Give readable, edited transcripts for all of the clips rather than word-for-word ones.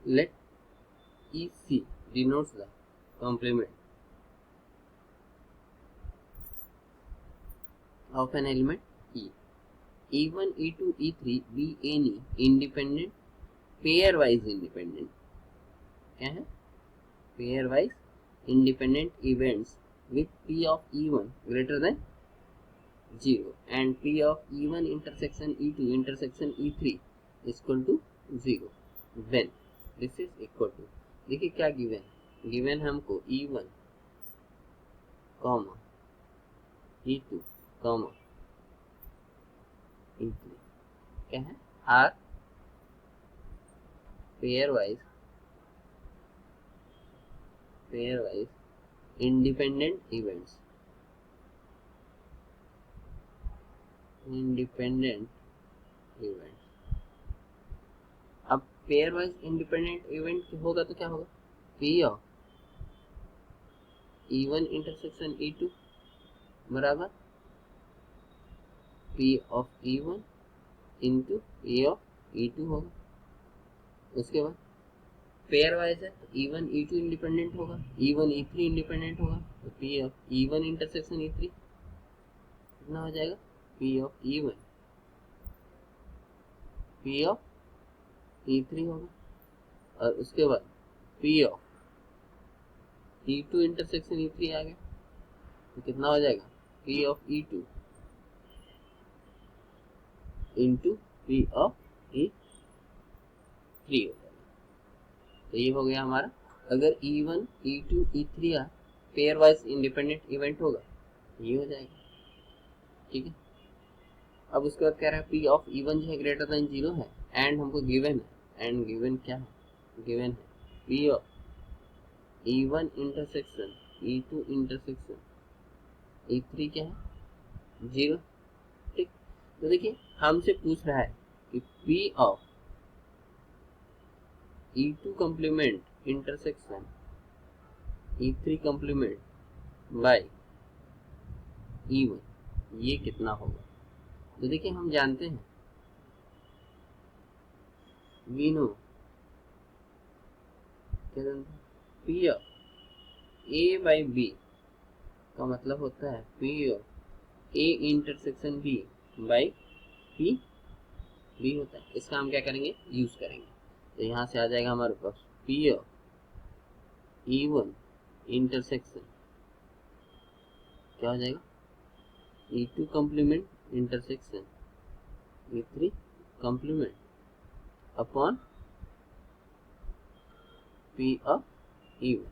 let EC denotes the complement of an element E. E1, E2, E3 be any independent pairwise independent, क्या है pairwise independent events with P of E1 greater than 0 and P of E1 intersection E2 intersection E3 is equal to 0 when this is equal to, देखिए क्या given हमको E1 comma E2 comma E3 क्या है are pairwise independent events अब pairwise independent event होगा तो क्या होगा P of E1 intersection E2 बराबर P of E1 into P of E2 होगा। उसके बाद पेयर वाइज है तो E1 E2 इंडिपेंडेंट होगा, E1 E3 इंडिपेंडेंट होगा, तो P of E1 intersection E3 कितना हो जाएगा P of E1 P of E3 होगा। और उसके बाद P of E2 intersection E3 आ गया तो कितना हो जाएगा P of E2 into P of E3 हो जाएगा। तो ये हो गया हमारा, अगर E1 E2 E3 pair wise independent event होगा ये हो जाएगा, ठीक है। अब उसके बाद कह रहा है P of E1 जो है ग्रेटर देन 0 है एंड हमको गिवन है, एंड गिवन क्या है, गिवन है P of E1 intersection E2 intersection E3 क्या है 0, ठीक। तो देखिए हमसे पूछ रहा है कि P of E2 complement intersection E3 complement by E1 ये कितना होगा। तो देखिए हम जानते हैं we know क्या जानते हैं P of A by B का मतलब होता है P of A intersection B by P B होता है। इसका हम क्या करेंगे यूज करेंगे, तो यहाँ से आ जाएगा हमारे पास P of E1 इंटरसेक्शन क्या हो जाएगा E2 complement intersection E3 complement upon P of E1।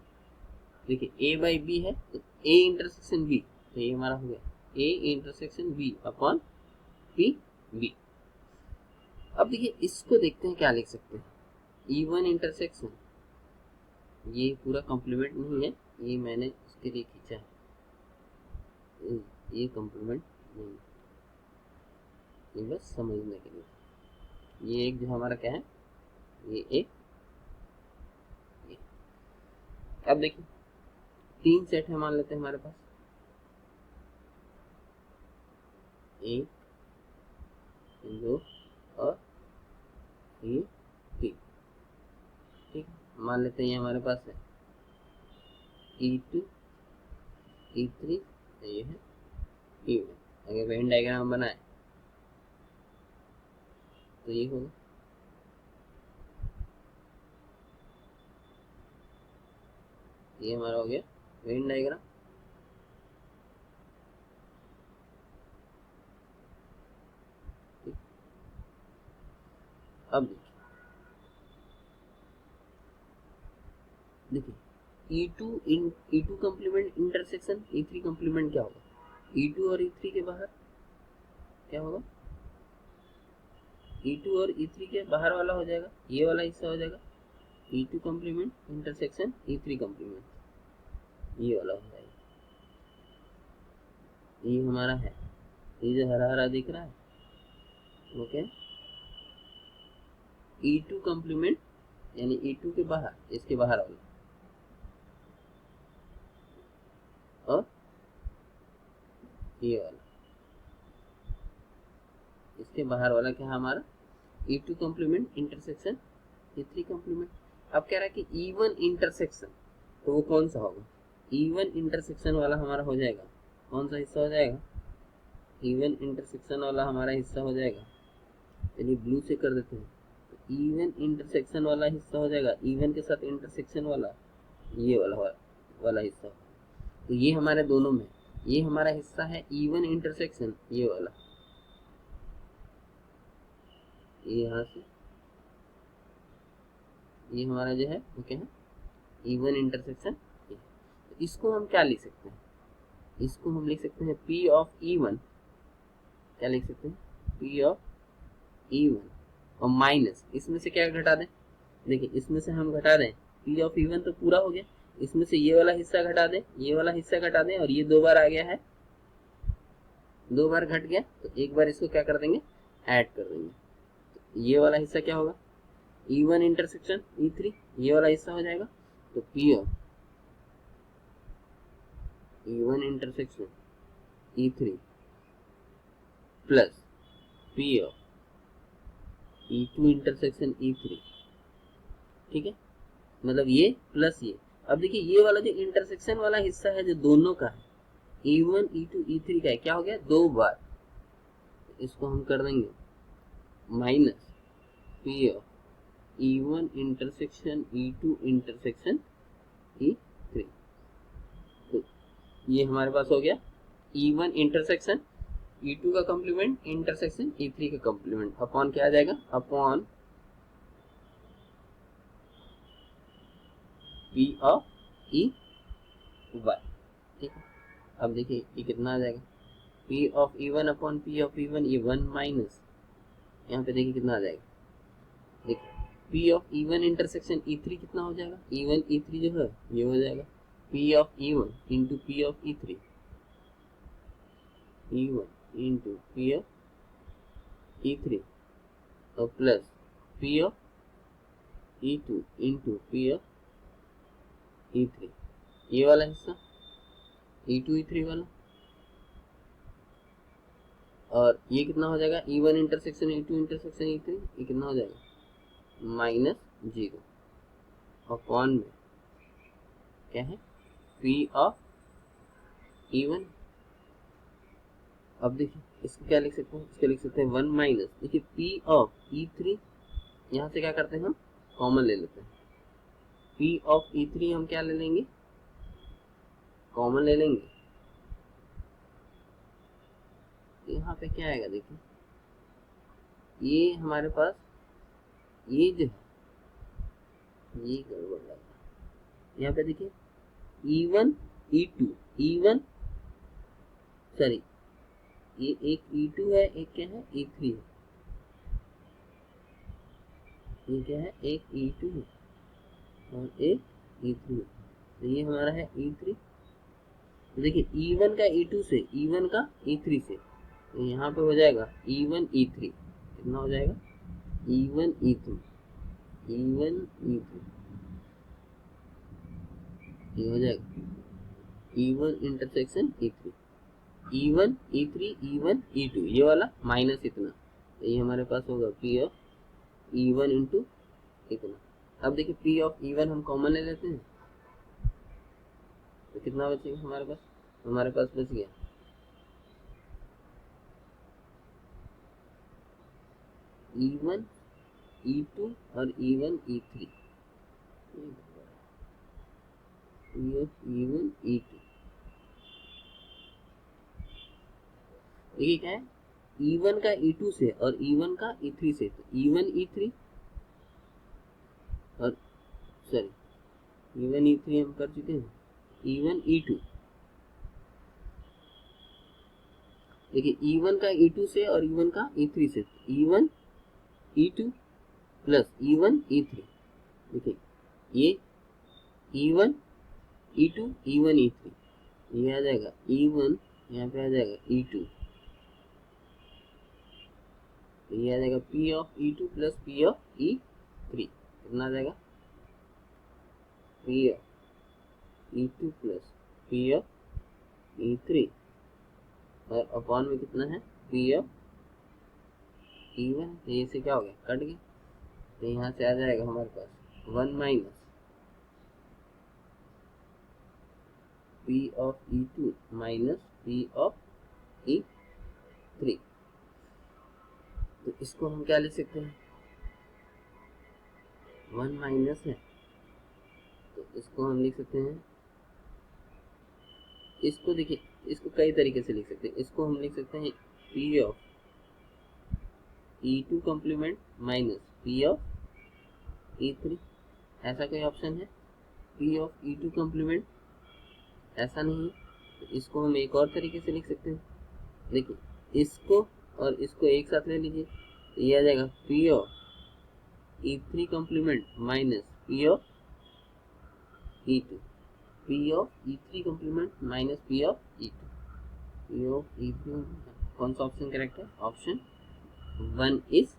देखिए A by B है तो A इंटरसेक्शन B, तो ये हमारा हो गया A intersection B upon P B। अब देखिए इसको देखते हैं क्या लिख सकते हैं E1 इंटरसेक्शन, ये पूरा कॉम्प्लीमेंट नहीं है, ये मैंने इसके लिए खींचा है, ये कॉम्प्लीमेंट नहीं, ये बस समझने के लिए। ये एक जो हमारा क्या है ये एक ये। अब देखिए 3 सेट है मान लेते हैं हमारे पास, 1 2 और ये 3, ठीक है। मान लेते हैं ये हमारे पास है E2 E3 ये है E1। अगर वेन डायग्राम बनाए तो ये होगा, ये हमारा हो गया वेन डायग्राम। अब देखिए E2 complement intersection E3 complement क्या होगा, E2 और E3 के बाहर क्या होगा, E2 और E3 के बाहर वाला हो जाएगा, ये वाला हिस्सा हो जाएगा E2 complement intersection E3 complement, ये वाला हो जाएगा। ये हमारा है, ये जो हरा हरा दिख रहा है वो क्या E2 कंप्लीमेंट यानी E2 के बाहर, इसके बाहर वाला, और ये वाला इसके बाहर वाला क्या है हमारा E2 complement intersection E3 complement. अब कह रहा है कि E1 इंटरसेक्शन, तो वो कौन सा होगा? E1 इंटरसेक्शन वाला हमारा हो जाएगा, कौन सा हिस्सा हो जाएगा? E1 इंटरसेक्शन वाला हमारा हिस्सा हो जाएगा, चलिए ब्लू से कर देते हैं। तो E1 इंटरसेक्शन वाला हिस्सा हो जाएगा, E1 के साथ इंटरसेक्शन वाला ये वाला हिस्सा। तो ये हमारे दोनों में, ये हमारा हिस्सा है E1 इंटरसेक्शन, ये वाला, ये यहाँ से ये हमारा जो है वो क्या है? E1 intersection. तो इसको हम क्या लिख सकते हैं? इसको हम लिख सकते हैं P ऑफ E1, क्या लिख सकते हैं? P ऑफ E1 और माइनस इसमें से क्या घटा दें? देखिए इसमें से हम घटा दें P ऑफ E1 तो पूरा हो गया, इसमें से ये वाला हिस्सा घटा दें, ये वाला हिस्सा घटा दें, और ये 2 बार आ गया है, 2 बार घट गया, तो एक बार इसको क्या कर देंगे? ऐड कर देंगे। तो ये वाला हिस्सा क्या होगा? E1 इंटरसेक्शन E3, ये वाला हिस्सा हो जाएगा। तो P of E1 intersection E3 plus P of E2 intersection E3, ठीक है, मतलब ये प्लस ये। अब देखिए ये वाला जो इंटरसेक्शन वाला हिस्सा है जो दोनों का है, E1 E2 E3 का है, क्या हो गया? 2 बार। इसको हम कर देंगे minus P of E1 intersection E2 intersection E3। तो ये हमारे पास हो गया E1 इंटरसेक्शन E2 का कॉम्प्लीमेंट इंटरसेक्शन E3 का कॉम्प्लीमेंट, अपॉन क्या आ जाएगा? अपॉन P ऑफ E1, ठीक है। अब देखिए ये कितना आ जाएगा? P of E1 upon P of E1, ये 1 माइनस, यहाँ पे देखिए कितना आ जाएगा? देखिए P of E1 intersection E3 कितना हो जाएगा? E1 E3 जो है ये हो जाएगा P of E1 into P of E3, E1 into P of E3 और plus P of E2 into P of E3, ये वाला हिस्सा E2 E3 वाला, और ये कितना हो जाएगा? E1 intersection E2 intersection E3, ये कितना हो जाएगा? -0 अपॉन में क्या है? P of E1। अब देखिए इसको क्या लिख सकते हैं? इसको लिख सकते हैं 1 माइनस, देखिए P ऑफ E3, यहाँ से क्या करते हैं हम? कॉमन ले लेते हैं। P ऑफ E3 हम क्या ले लेंगे? कॉमन ले लेंगे। यहाँ पे क्या आएगा? देखिए ये हमारे पास ये जो है ये गड़बड़ लगा, यहाँ पे देखिए E1 E2 E1 सॉरी, ये एक E2 है, एक क्या है? E3 है। ये क्या है? एक E2 है और एक E3 है। तो ये हमारा है E3। तो देखिए E1 का E2 से, E1 का E3 से, तो यहाँ पे हो जाएगा E1 E3, कितना हो जाएगा? E1 E3, E1 E3, ये हो जाएगा E1 intersection E3, E1 E3 E1 E2, ये वाला माइनस इतना, तो ये हमारे पास होगा P ऑफ E1 इंटू इतना। अब देखिए P ऑफ E1 हम कॉमन ले लेते हैं, तो कितना बचेगा हमारे पास? हमारे पास बच गया E1 E2 और E1 E3, E1 E2, देखिए क्या है? E1 का E2 से और E1 का E3 से, तो E1 E3 और सॉरी E1 E3 हम कर चुके हैं, E1 E2, देखिए E1 का E2 से और E1 का E3 से, E1 E2 plus E1 E3, देखिए ये E1 E2 E1 E3, ये आ जाएगा E1, यहाँ पे आ जाएगा E2, ये आ जाएगा P of E2 plus P of E3, कितना आ जाएगा? P of E2 plus P of E3 और अपॉन में कितना है? P of E1। तो ये से क्या हो गया? कट गया, तो यहाँ से आ जाएगा हमारे पास 1 minus P of E2 minus P of E3। तो इसको हम क्या लिख सकते हैं, 1 माइनस है तो इसको हम लिख सकते हैं, इसको देखिए, इसको कई तरीके से लिख सकते हैं। इसको हम लिख सकते हैं P of E2 complement minus P of E3। ऐसा कोई ऑप्शन है पी ऑफ E2 कॉम्प्लीमेंट? ऐसा नहीं है। तो इसको हम एक और तरीके से लिख सकते हैं। देखिए, इसको और इसको एक साथ ले लीजिए, ये आ जाएगा P of E3 complement minus P of E2। P of E3 complement minus P of E2। P of E3, कौन सा ऑप्शन करेक्ट है? Option 1 is